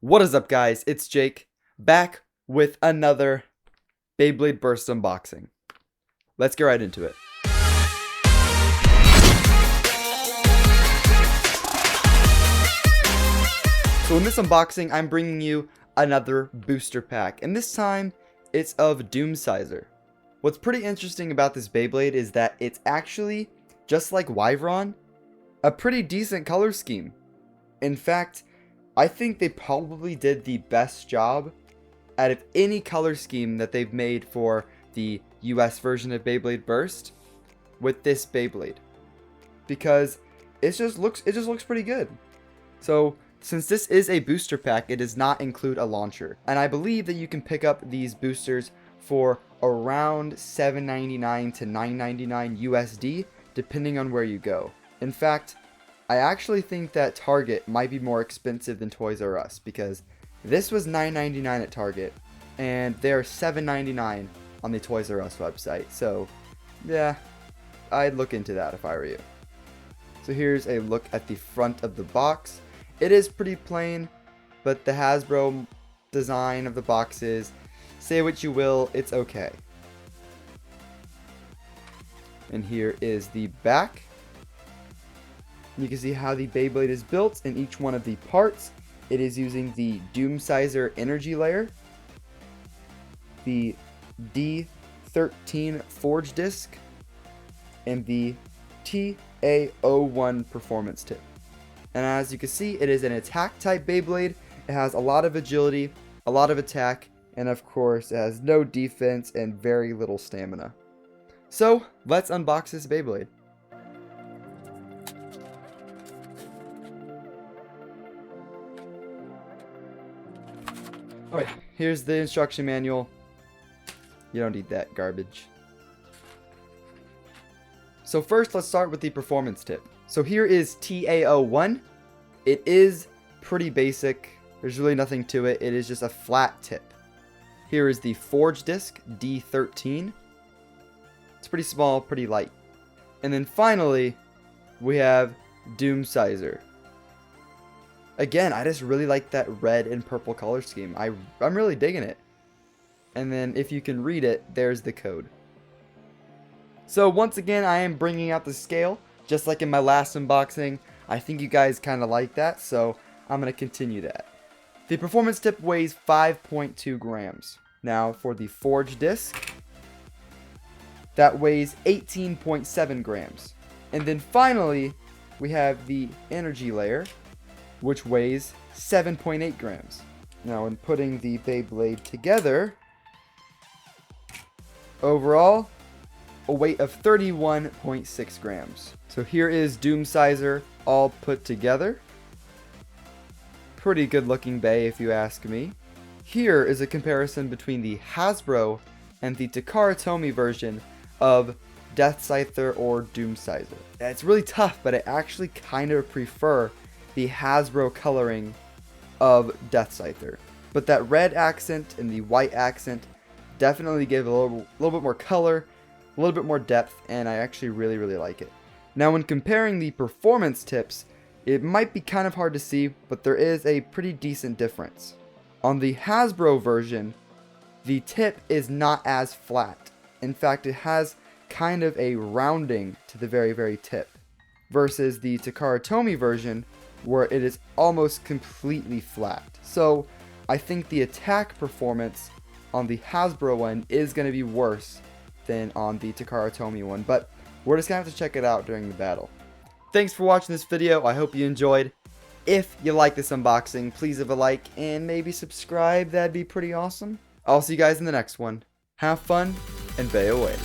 What is up, guys? It's Jake, back with another Beyblade Burst unboxing. Let's get right into it. So in this unboxing, I'm bringing you another booster pack, and this time, it's of Doomscizor. What's pretty interesting about this Beyblade is that it's actually, just like Wyvron, a pretty decent color scheme. In fact, I think they probably did the best job out of any color scheme that they've made for the US version of Beyblade Burst with this Beyblade, because it just looks pretty good. So since this is a booster pack, it does not include a launcher, and I believe that you can pick up these boosters for around $7.99 to $9.99 USD depending on where you go. In fact, I actually think that Target might be more expensive than Toys R Us, because this was $9.99 at Target and they're $7.99 on the Toys R Us website. So yeah, I'd look into that if I were you. So here's a look at the front of the box. It is pretty plain, but the Hasbro design of the box is, say what you will, it's okay. And here is the back. You can see how the Beyblade is built in each one of the parts. It is using the Doomscizor energy layer, the D13 forge disc, and the TA01 performance tip. And as you can see, it is an attack type Beyblade. It has a lot of agility, a lot of attack, and of course it has no defense and very little stamina. So let's unbox this Beyblade. Alright, here's the instruction manual. You don't need that garbage. So first, let's start with the performance tip. So here is TA01. It is pretty basic. There's really nothing to it. It is just a flat tip. Here is the forge disc, D13. It's pretty small, pretty light. And then finally, we have Doomscizor. Again, I just really like that red and purple color scheme. I'm really digging it. And then if you can read it, there's the code. So once again, I am bringing out the scale, just like in my last unboxing. I think you guys kind of like that, so I'm going to continue that. The performance tip weighs 5.2 grams. Now for the forge disc, that weighs 18.7 grams. And then finally, we have the energy layer, which weighs 7.8 grams. Now when putting the Beyblade together, overall, a weight of 31.6 grams. So here is Doomscizor all put together. Pretty good looking Bey if you ask me. Here is a comparison between the Hasbro and the Takara Tomy version of Deathscyther or Doomscizor. It's really tough, but I actually kind of prefer the Hasbro coloring of Deathscyther. But that red accent and the white accent definitely give a little bit more color, a little bit more depth, and I actually really like it. Now when comparing the performance tips, it might be kind of hard to see, but there is a pretty decent difference. On the Hasbro version, the tip is not as flat. In fact, it has kind of a rounding to the very tip, versus the Takara Tomy version, where it is almost completely flat. So I think the attack performance on the Hasbro one is going to be worse than on the Takara Tomy one, but we're just going to have to check it out during the battle. Thanks for watching this video. I hope you enjoyed. If you like this unboxing, please leave a like and maybe subscribe. That'd be pretty awesome. I'll see you guys in the next one. Have fun and Bey away.